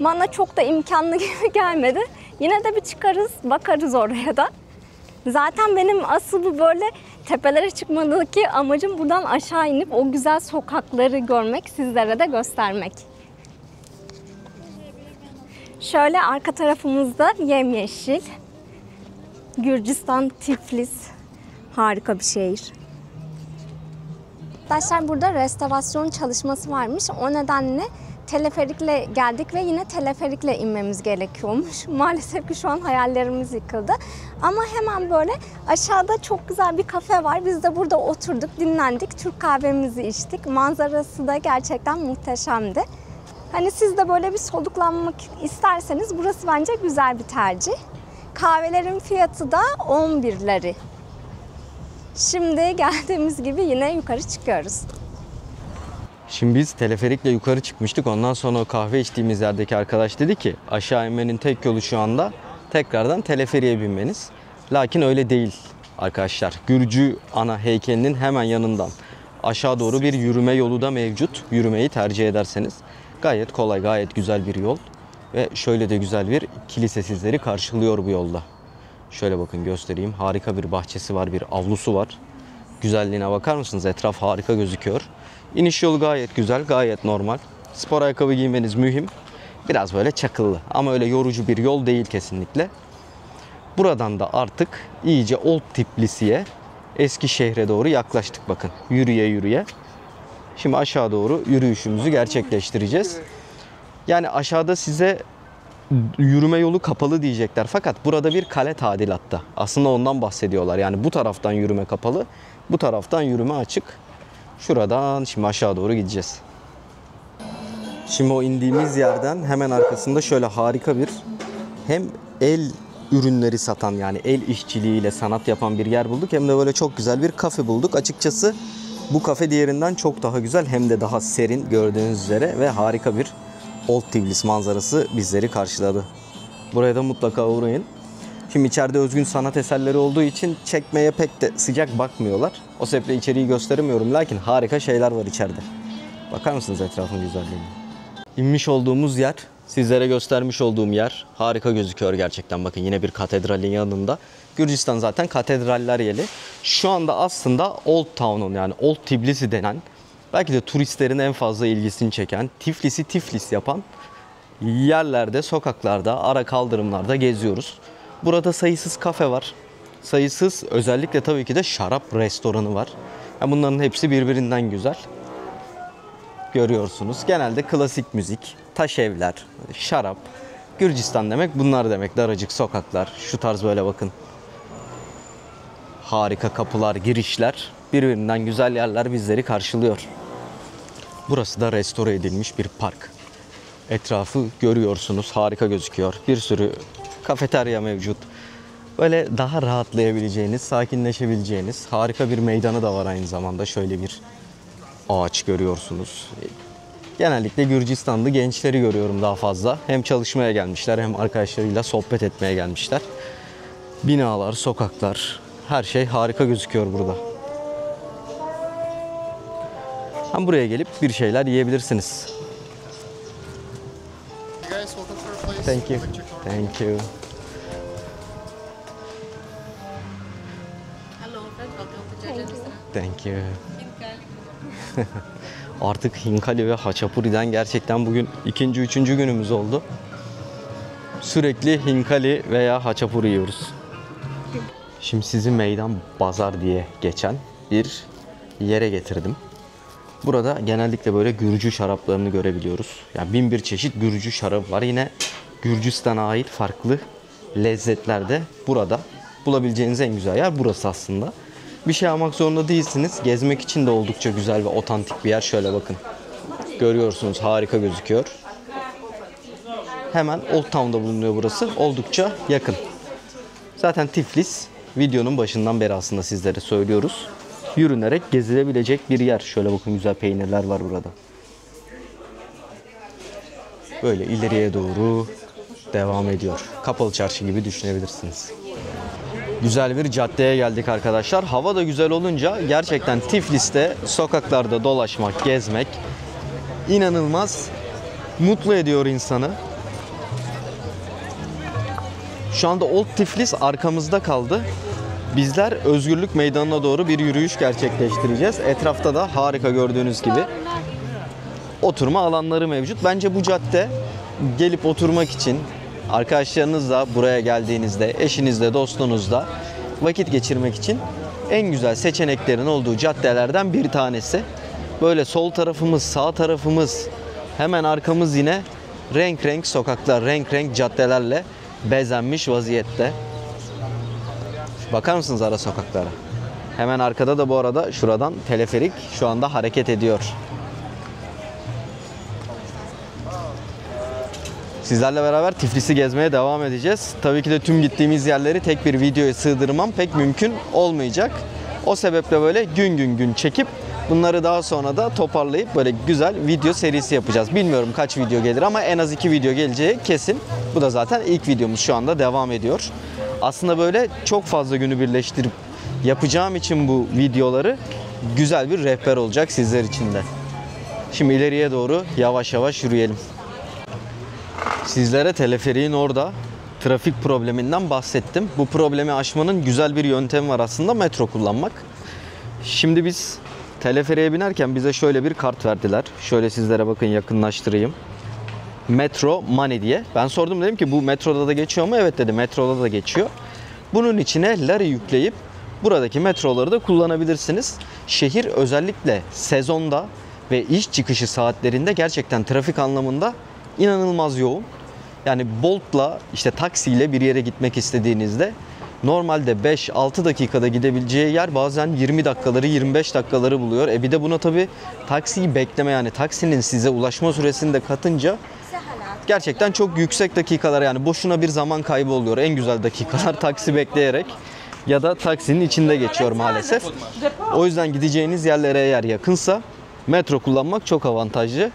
bana çok da imkanlı gibi gelmedi. Yine de bir çıkarız, bakarız oraya da. Zaten benim asıl bu böyle tepelere çıkmadaki amacım buradan aşağı inip o güzel sokakları görmek, sizlere de göstermek. Şöyle arka tarafımızda yemyeşil. Gürcistan, Tiflis. Harika bir şehir. Arkadaşlar burada restorasyon çalışması varmış. O nedenle teleferikle geldik ve yine teleferikle inmemiz gerekiyormuş. Maalesef ki şu an hayallerimiz yıkıldı. Ama hemen böyle aşağıda çok güzel bir kafe var. Biz de burada oturduk, dinlendik, Türk kahvemizi içtik. Manzarası da gerçekten muhteşemdi. Hani siz de böyle bir soluklanmak isterseniz burası bence güzel bir tercih. Kahvelerin fiyatı da 11 lira. Şimdi geldiğimiz gibi yine yukarı çıkıyoruz. Şimdi biz teleferikle yukarı çıkmıştık. Ondan sonra o kahve içtiğimiz yerdeki arkadaş dedi ki aşağı inmenin tek yolu şu anda tekrardan teleferiğe binmeniz. Lakin öyle değil arkadaşlar. Gürcü Ana heykelinin hemen yanından aşağı doğru bir yürüme yolu da mevcut. Yürümeyi tercih ederseniz gayet kolay, gayet güzel bir yol. Ve şöyle de güzel bir kilise sizleri karşılıyor bu yolda. Şöyle bakın göstereyim. Harika bir bahçesi var, bir avlusu var. Güzelliğine bakar mısınız? Etraf harika gözüküyor. İniş yolu gayet güzel, gayet normal. Spor ayakkabı giymeniz mühim. Biraz böyle çakıllı ama öyle yorucu bir yol değil kesinlikle. Buradan da artık iyice Old Tbilisi'ye, Eskişehir'e doğru yaklaştık bakın. Yürüye yürüye. Şimdi aşağı doğru yürüyüşümüzü gerçekleştireceğiz. Yani aşağıda size yürüme yolu kapalı diyecekler. Fakat burada bir kale tadilatta. Aslında ondan bahsediyorlar. Yani bu taraftan yürüme kapalı, bu taraftan yürüme açık. Şuradan şimdi aşağı doğru gideceğiz. Şimdi o indiğimiz yerden hemen arkasında şöyle harika bir hem el ürünleri satan yani el işçiliğiyle sanat yapan bir yer bulduk. Hem de böyle çok güzel bir kafe bulduk. Açıkçası bu kafe diğerinden çok daha güzel hem de daha serin gördüğünüz üzere ve harika bir Old Tbilisi manzarası bizleri karşıladı. Buraya da mutlaka uğrayın. Şimdi içeride özgün sanat eserleri olduğu için çekmeye pek de sıcak bakmıyorlar. O sebeple içeriği gösteremiyorum. Lakin harika şeyler var içeride. Bakar mısınız etrafın güzelliğine? İnmiş olduğumuz yer, sizlere göstermiş olduğum yer harika gözüküyor gerçekten. Bakın yine bir katedralin yanında. Gürcistan zaten katedraller yeri. Şu anda aslında Old Town'un yani Old Tbilisi denen belki de turistlerin en fazla ilgisini çeken, Tiflis'i Tiflis yapan yerlerde, sokaklarda, ara kaldırımlarda geziyoruz. Burada sayısız kafe var. Sayısız özellikle tabii ki de şarap restoranı var. Yani bunların hepsi birbirinden güzel. Görüyorsunuz. Genelde klasik müzik, taş evler, şarap. Gürcistan demek bunlar demek. Daracık sokaklar. Şu tarz böyle bakın. Harika kapılar, girişler. Birbirinden güzel yerler bizleri karşılıyor. Burası da restore edilmiş bir park. Etrafı görüyorsunuz. Harika gözüküyor. Bir sürü kafeterya mevcut. Böyle daha rahatlayabileceğiniz, sakinleşebileceğiniz harika bir meydanı da var aynı zamanda. Şöyle bir ağaç görüyorsunuz. Genellikle Gürcistanlı gençleri görüyorum daha fazla. Hem çalışmaya gelmişler hem arkadaşlarıyla sohbet etmeye gelmişler. Binalar, sokaklar, her şey harika gözüküyor burada. Hem buraya gelip bir şeyler yiyebilirsiniz. Thank you. Thank you. Thank you. Artık Hinkali ve Haçapuri'den gerçekten bugün ikinci, üçüncü günümüz oldu. Sürekli Hinkali veya Haçapuri yiyoruz. Şimdi sizi meydan bazar diye geçen bir yere getirdim. Burada genellikle böyle Gürcü şaraplarını görebiliyoruz. Yani bin bir çeşit Gürcü şarabı var. Yine Gürcistan'a ait farklı lezzetler de burada. Bulabileceğiniz en güzel yer burası aslında. Bir şey almak zorunda değilsiniz. Gezmek için de oldukça güzel ve otantik bir yer. Şöyle bakın. Görüyorsunuz, harika gözüküyor. Hemen Old Town'da bulunuyor burası. Oldukça yakın. Zaten Tiflis videonun başından beri aslında sizlere söylüyoruz. Yürünerek gezilebilecek bir yer. Şöyle bakın, güzel peynirler var burada. Böyle ileriye doğru devam ediyor. Kapalı çarşı gibi düşünebilirsiniz. Güzel bir caddeye geldik arkadaşlar. Hava da güzel olunca gerçekten Tiflis'te sokaklarda dolaşmak, gezmek inanılmaz mutlu ediyor insanı. Şu anda Old Tiflis arkamızda kaldı. Bizler Özgürlük Meydanı'na doğru bir yürüyüş gerçekleştireceğiz. Etrafta da harika gördüğünüz gibi oturma alanları mevcut. Bence bu cadde gelip oturmak için, arkadaşlarınızla buraya geldiğinizde, eşinizle, dostunuzla vakit geçirmek için en güzel seçeneklerin olduğu caddelerden bir tanesi. Böyle sol tarafımız, sağ tarafımız, hemen arkamız yine renk renk sokaklar, renk renk caddelerle bezenmiş vaziyette. Bakar mısınız ara sokaklara? Hemen arkada da bu arada şuradan teleferik şu anda hareket ediyor. Sizlerle beraber Tiflis'i gezmeye devam edeceğiz. Tabii ki de tüm gittiğimiz yerleri tek bir videoya sığdırmam pek mümkün olmayacak. O sebeple böyle gün çekip bunları daha sonra da toparlayıp böyle güzel video serisi yapacağız. Bilmiyorum kaç video gelir ama en az 2 video geleceği kesin. Bu da zaten ilk videomuz, şu anda devam ediyor. Aslında böyle çok fazla günü birleştirip yapacağım için bu videoları güzel bir rehber olacak sizler için de. Şimdi ileriye doğru yavaş yavaş yürüyelim. Sizlere teleferiğin orada trafik probleminden bahsettim. Bu problemi aşmanın güzel bir yöntemi var aslında, metro kullanmak. Şimdi biz teleferiğe binerken bize şöyle bir kart verdiler. Şöyle sizlere bakın, yakınlaştırayım. Metro Money diye. Ben sordum, dedim ki bu metroda da geçiyor mu? Evet dedi, metroda da geçiyor. Bunun içine lari yükleyip buradaki metroları da kullanabilirsiniz. Şehir özellikle sezonda ve iş çıkışı saatlerinde gerçekten trafik anlamında inanılmaz yoğun. Yani Bolt'la, işte taksiyle bir yere gitmek istediğinizde normalde 5-6 dakikada gidebileceği yer bazen 20 dakikaları, 25 dakikaları buluyor. Bir de buna tabii taksiyi bekleme, yani taksinin size ulaşma süresini de katınca gerçekten çok yüksek dakikalar, yani boşuna bir zaman kaybı oluyor. En güzel dakikalar taksi bekleyerek ya da taksinin içinde geçiyor maalesef. O yüzden gideceğiniz yerlere eğer yakınsa metro kullanmak çok avantajlı.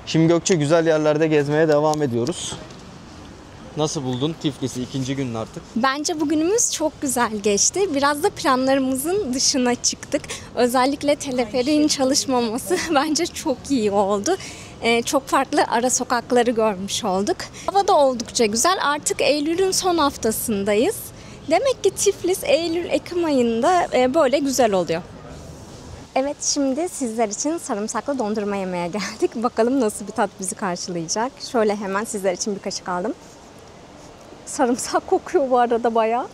Şimdi Gökçe, güzel yerlerde gezmeye devam ediyoruz. Nasıl buldun Tiflis'i, ikinci günün artık? Bence bugünümüz çok güzel geçti. Biraz da planlarımızın dışına çıktık. Özellikle teleferiğin çalışmaması bence çok iyi oldu. Çok farklı ara sokakları görmüş olduk. Hava da oldukça güzel. Artık Eylül'ün son haftasındayız. Demek ki Tiflis Eylül-Ekim ayında böyle güzel oluyor. Evet, şimdi sizler için sarımsaklı dondurma yemeye geldik. Bakalım nasıl bir tat bizi karşılayacak. Şöyle hemen sizler için bir kaşık aldım. Sarımsak kokuyor bu arada bayağı.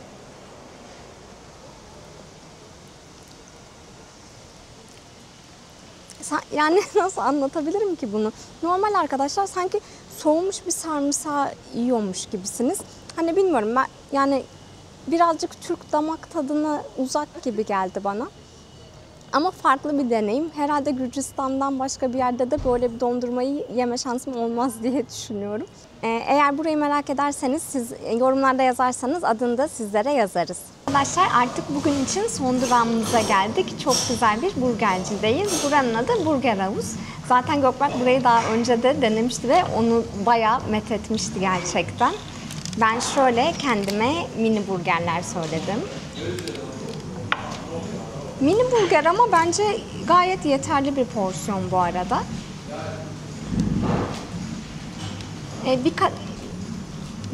Yani nasıl anlatabilirim ki bunu? Normal arkadaşlar, sanki soğumuş bir sarımsağı yiyormuş gibisiniz. Hani bilmiyorum, ben yani birazcık Türk damak tadına uzak gibi geldi bana. Ama farklı bir deneyim. Herhalde Gürcistan'dan başka bir yerde de böyle bir dondurmayı yeme şansım olmaz diye düşünüyorum. Eğer burayı merak ederseniz siz yorumlarda yazarsanız adını da sizlere yazarız. Arkadaşlar, artık bugün için son durağımıza geldik. Çok güzel bir burgercideyiz. Buranın adı Burger House. Zaten Gökberk burayı daha önce de denemişti ve onu bayağı methetmişti gerçekten. Ben şöyle kendime mini burgerler söyledim. Mini burger ama bence gayet yeterli bir porsiyon bu arada.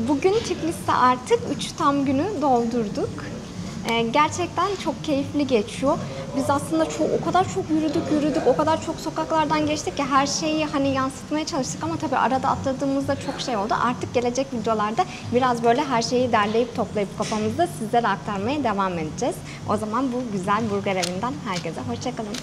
Bugün Tiflis'te artık 3 tam günü doldurduk. Gerçekten çok keyifli geçiyor. Biz aslında o kadar çok yürüdük, o kadar çok sokaklardan geçtik ki her şeyi hani yansıtmaya çalıştık ama tabii arada atladığımızda çok şey oldu. Artık gelecek videolarda biraz böyle her şeyi derleyip toplayıp kafamızda sizlere aktarmaya devam edeceğiz. O zaman bu güzel burger evinden herkese hoşça kalın.